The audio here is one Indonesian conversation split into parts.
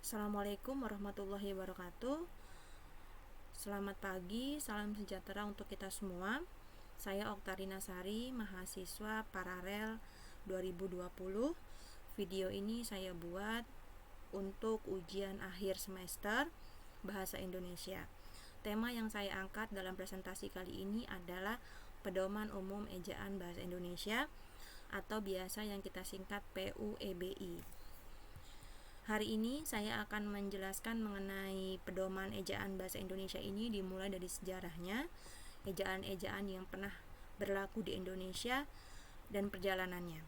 Assalamualaikum warahmatullahi wabarakatuh. Selamat pagi, salam sejahtera untuk kita semua. Saya Oktarina Sari, mahasiswa Paralel 2020. Video ini saya buat untuk ujian akhir semester Bahasa Indonesia. Tema yang saya angkat dalam presentasi kali ini adalah Pedoman Umum Ejaan Bahasa Indonesia atau biasa yang kita singkat PUEBI. Hari ini saya akan menjelaskan mengenai pedoman ejaan bahasa Indonesia ini dimulai dari sejarahnya, ejaan-ejaan yang pernah berlaku di Indonesia, dan perjalanannya.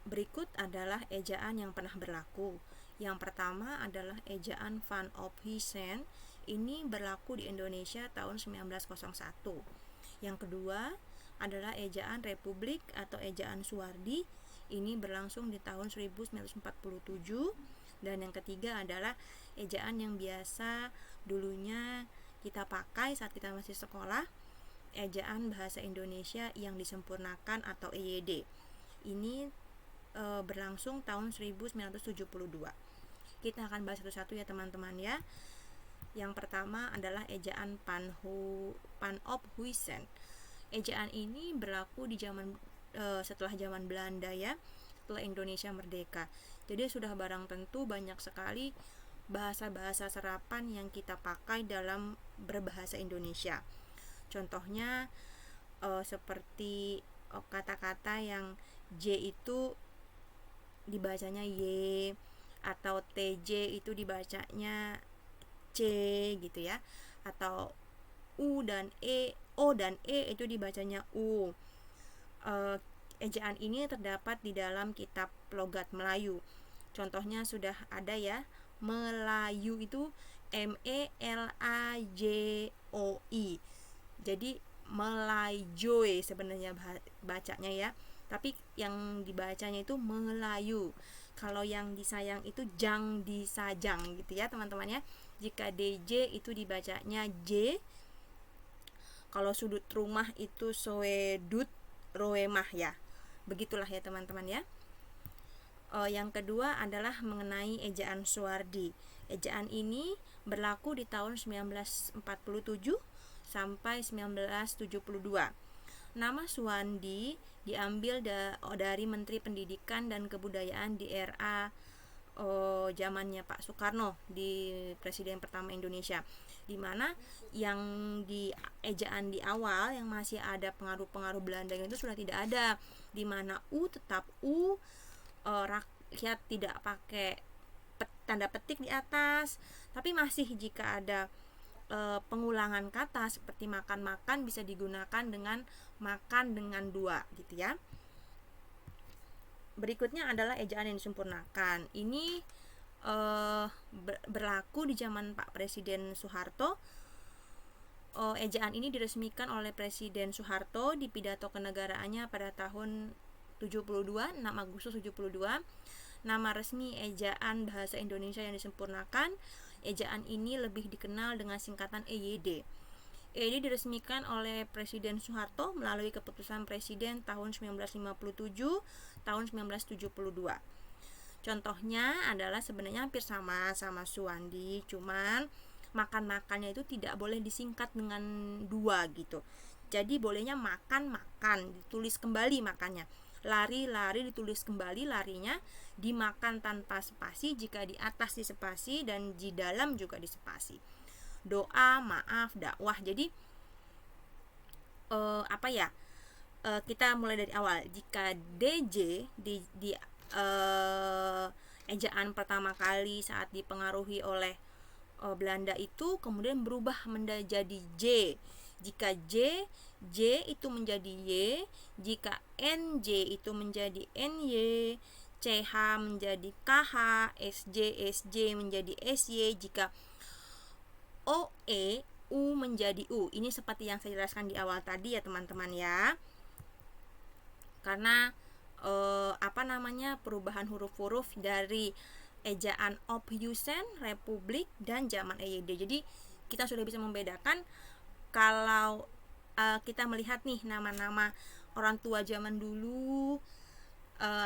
Berikut adalah ejaan yang pernah berlaku. Yang pertama adalah ejaan Van Ophuijsen. Ini berlaku di Indonesia tahun 1901. Yang kedua adalah ejaan Republik atau ejaan Suwardi. Ini berlangsung di tahun 1947. Dan yang ketiga adalah ejaan yang biasa dulunya kita pakai saat kita masih sekolah, ejaan bahasa Indonesia yang disempurnakan atau EYD. Ini berlangsung tahun 1972. Kita akan bahas satu-satu ya teman-teman ya. Yang pertama adalah ejaan Van Ophuijsen. Ejaan ini berlaku di setelah zaman Belanda ya, setelah Indonesia merdeka. Jadi sudah barang tentu banyak sekali bahasa-bahasa serapan yang kita pakai dalam berbahasa Indonesia. Contohnya seperti kata-kata yang J itu dibacanya Y, atau TJ itu dibacanya C gitu ya, atau O dan E itu dibacanya U. Ejaan ini terdapat di dalam kitab logat Melayu. Contohnya sudah ada ya, Melayu itu MELAJOI. Jadi Melajoy sebenarnya bacanya ya, tapi yang dibacanya itu Melayu. Kalau yang disayang itu Jang disajang gitu ya teman-teman ya. Jika DJ itu dibacanya J. Kalau sudut rumah itu soedut roemah ya. Begitulah ya teman-teman ya. Yang kedua adalah mengenai ejaan Suwardi. Ejaan ini berlaku di tahun 1947 sampai 1972. Nama Suwandi diambil dari Menteri Pendidikan dan Kebudayaan di era zamannya Pak Soekarno, di Presiden pertama Indonesia, di mana yang di ejaan di awal yang masih ada pengaruh-pengaruh Belanda itu sudah tidak ada, di mana U tetap U, rakyat tidak pakai tanda petik di atas, tapi masih jika ada pengulangan kata seperti makan-makan bisa digunakan dengan makan dengan dua gitu ya. Berikutnya adalah ejaan yang disempurnakan. Ini berlaku di zaman Pak Presiden Soeharto. Ejaan ini diresmikan oleh Presiden Soeharto di pidato kenegaraannya pada tahun 6 Agustus 72. Nama resmi ejaan bahasa Indonesia yang disempurnakan. Ejaan ini lebih dikenal dengan singkatan EYD. EYD diresmikan oleh Presiden Soeharto melalui keputusan Presiden tahun 1957, tahun 1972. Contohnya adalah sebenarnya hampir sama Suwandi, cuman makan-makannya itu tidak boleh disingkat dengan dua gitu. Jadi bolehnya makan-makan, ditulis kembali makannya. Lari-lari ditulis kembali larinya, dimakan tanpa spasi jika di atas dispasi dan di dalam juga dispasi. Doa, maaf, dakwah. Jadi kita mulai dari awal. Jika DJ di ejaan pertama kali saat dipengaruhi oleh Belanda itu kemudian berubah menjadi J. Jika J itu menjadi Y, jika NJ itu menjadi NY, CH menjadi KH, SJ menjadi SY, jika OE U menjadi U. Ini seperti yang saya jelaskan di awal tadi ya teman-teman ya. Karena perubahan huruf-huruf dari ejaan Ophuijsen, Republik, dan zaman EYD. Jadi kita sudah bisa membedakan kalau kita melihat nih nama-nama orang tua zaman dulu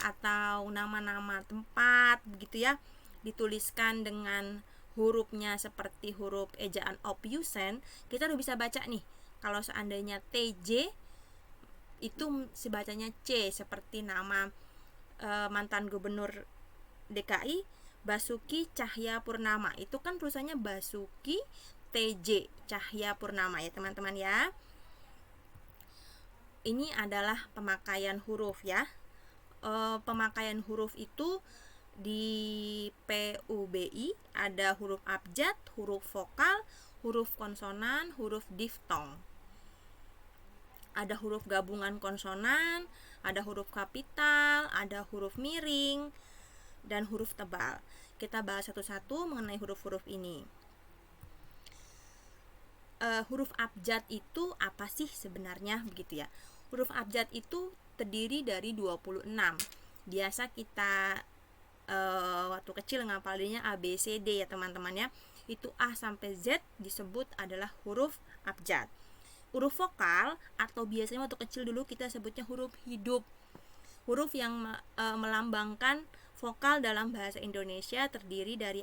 atau nama-nama tempat begitu ya, dituliskan dengan hurufnya seperti huruf ejaan Ophusen, kita udah bisa baca nih. Kalau seandainya TJ itu sebacanya C, seperti nama mantan gubernur DKI Basuki Cahayapurnama. Itu kan tulisannya Basuki TJ Cahayapurnama ya teman-teman ya. Ini adalah pemakaian huruf ya. Pemakaian huruf itu di PUBI ada huruf abjad, huruf vokal, huruf konsonan, huruf diftong. Ada huruf gabungan konsonan, ada huruf kapital, ada huruf miring, dan huruf tebal. Kita bahas satu-satu mengenai huruf-huruf ini. Huruf abjad itu apa sih sebenarnya begitu ya? Huruf abjad itu terdiri dari 26. Biasa kita waktu kecil ngapalinnya A, B, C, D ya teman-teman ya. Itu A sampai Z disebut adalah huruf abjad. Huruf vokal atau biasanya waktu kecil dulu kita sebutnya huruf hidup. Huruf yang melambangkan vokal dalam bahasa Indonesia terdiri dari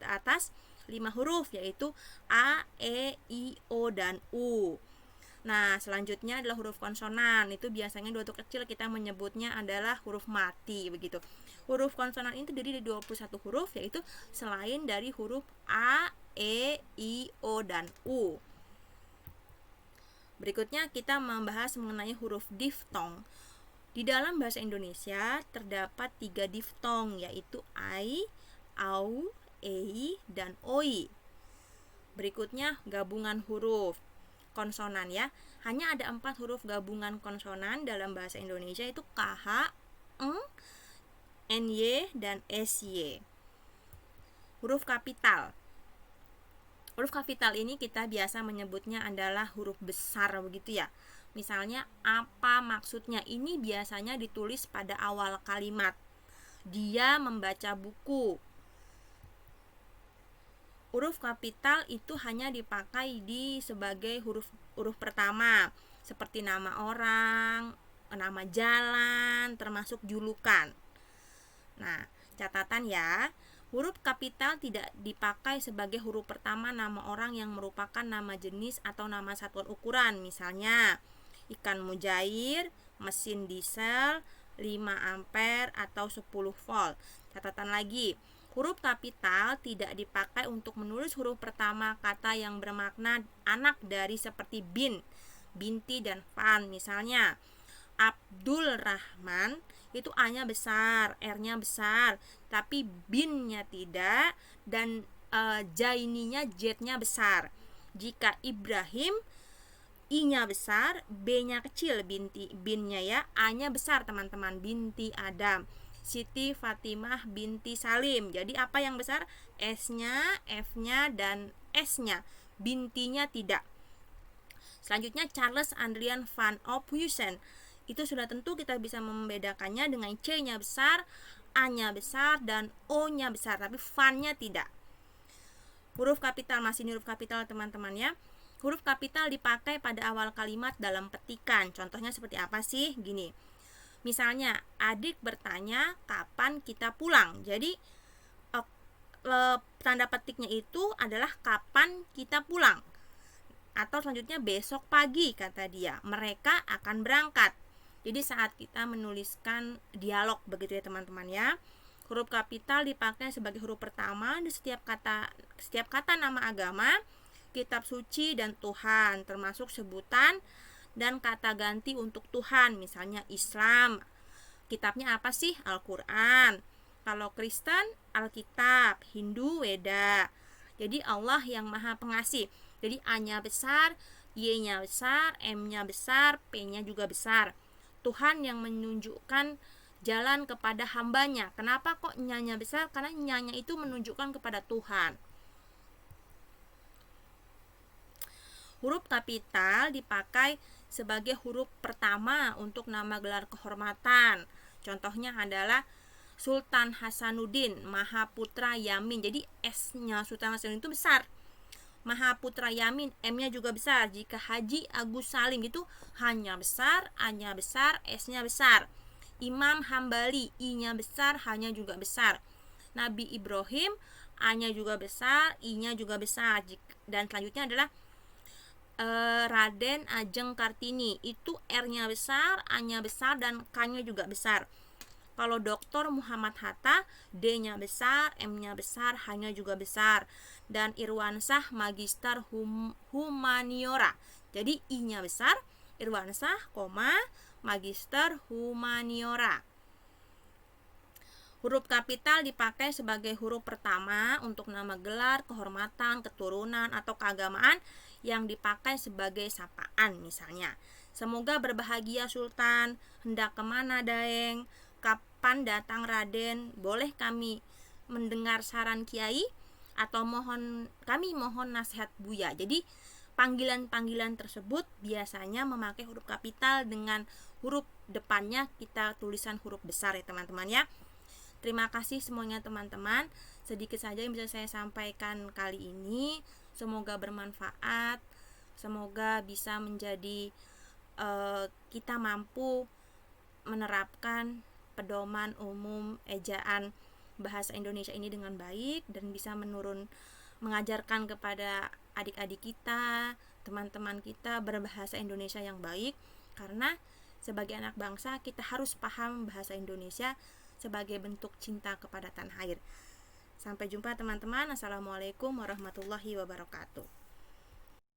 atas 5 huruf, yaitu A, E, I, O, dan U. Nah, selanjutnya adalah huruf konsonan. Itu biasanya waktu kecil kita menyebutnya adalah huruf mati begitu. Huruf konsonan ini terdiri dari 21 huruf, yaitu selain dari huruf A, E, I, O, dan U. Berikutnya kita membahas mengenai huruf diftong. Di dalam bahasa Indonesia terdapat 3 diftong, yaitu ai, au, ei, dan oi. Berikutnya gabungan huruf konsonan ya. Hanya ada 4 huruf gabungan konsonan dalam bahasa Indonesia, itu KH, eng, NY, dan SY. Huruf kapital. Huruf kapital ini kita biasa menyebutnya adalah huruf besar begitu ya. Misalnya apa maksudnya? Ini biasanya ditulis pada awal kalimat. Dia membaca buku. Huruf kapital itu hanya dipakai sebagai huruf pertama, seperti nama orang, nama jalan, termasuk julukan. Nah, catatan ya, huruf kapital tidak dipakai sebagai huruf pertama nama orang yang merupakan nama jenis atau nama satuan ukuran. Misalnya, ikan mujair, mesin diesel, 5 ampere atau 10 volt. Catatan lagi, huruf kapital tidak dipakai untuk menulis huruf pertama kata yang bermakna anak dari seperti bin, binti, dan fan. Misalnya, Abdul Rahman itu A-nya besar, R-nya besar, tapi bin-nya tidak, dan Jaininya Z-nya besar. Jika Ibrahim, I-nya besar, B-nya kecil, bin-nya ya, A-nya besar teman-teman, binti Adam. Siti Fatimah binti Salim. Jadi apa yang besar? S-nya, F-nya, dan S-nya. Bintinya tidak. Selanjutnya Charles Adrian van Ophusen. Itu sudah tentu kita bisa membedakannya dengan C-nya besar, A-nya besar, dan O-nya besar, tapi van-nya tidak. Huruf kapital, masih huruf kapital teman-teman ya. Huruf kapital dipakai pada awal kalimat dalam petikan. Contohnya seperti apa sih? Gini. Misalnya, adik bertanya kapan kita pulang. Jadi tanda petiknya itu adalah kapan kita pulang. Atau selanjutnya besok pagi kata dia, mereka akan berangkat. Jadi saat kita menuliskan dialog begitu ya teman-teman ya. Huruf kapital dipakai sebagai huruf pertama di setiap kata nama agama, kitab suci, dan Tuhan, termasuk sebutan dan kata ganti untuk Tuhan. Misalnya Islam, kitabnya apa sih? Al-Quran. Kalau Kristen, Alkitab. Hindu, Weda. Jadi Allah yang maha pengasih. Jadi A-nya besar, Y-nya besar, M-nya besar, P-nya juga besar. Tuhan yang menunjukkan jalan kepada hambanya. Kenapa kok Nya-nya besar? Karena Nya-nya itu menunjukkan kepada Tuhan. Huruf kapital dipakai sebagai huruf pertama untuk nama gelar kehormatan. Contohnya adalah Sultan Hasanuddin Mahaputra Yamin. Jadi S-nya Sultan Hasanuddin itu besar. Mahaputra Yamin, M-nya juga besar. Jika Haji Agus Salim itu H-nya besar, A-nya besar, S-nya besar. Imam Hambali, I-nya besar, H-nya juga besar. Nabi Ibrahim, A-nya juga besar, I-nya juga besar. Dan selanjutnya adalah Raden Ajeng Kartini, itu R-nya besar, A-nya besar, dan K-nya juga besar. Kalau Dr. Muhammad Hatta, D-nya besar, M-nya besar, H-nya juga besar. Dan Irwansah Magister Humaniora. Jadi I-nya besar, Irwansah, Magister Humaniora. Huruf kapital dipakai sebagai huruf pertama untuk nama gelar, kehormatan, keturunan, atau keagamaan yang dipakai sebagai sapaan. Misalnya, semoga berbahagia Sultan, hendak kemana Daeng, kapan datang Raden, boleh kami mendengar saran Kiai, atau kami mohon nasihat Buya. Jadi panggilan-panggilan tersebut biasanya memakai huruf kapital dengan huruf depannya kita tulisan huruf besar ya teman-teman ya. Terima kasih semuanya teman-teman. Sedikit saja yang bisa saya sampaikan kali ini. Semoga bermanfaat. Semoga bisa menjadi kita mampu menerapkan pedoman umum ejaan bahasa Indonesia ini dengan baik dan bisa mengajarkan kepada adik-adik kita, teman-teman kita berbahasa Indonesia yang baik, karena sebagai anak bangsa kita harus paham bahasa Indonesia sebagai bentuk cinta kepada tanah air. Sampai jumpa teman-teman. Assalamualaikum warahmatullahi wabarakatuh.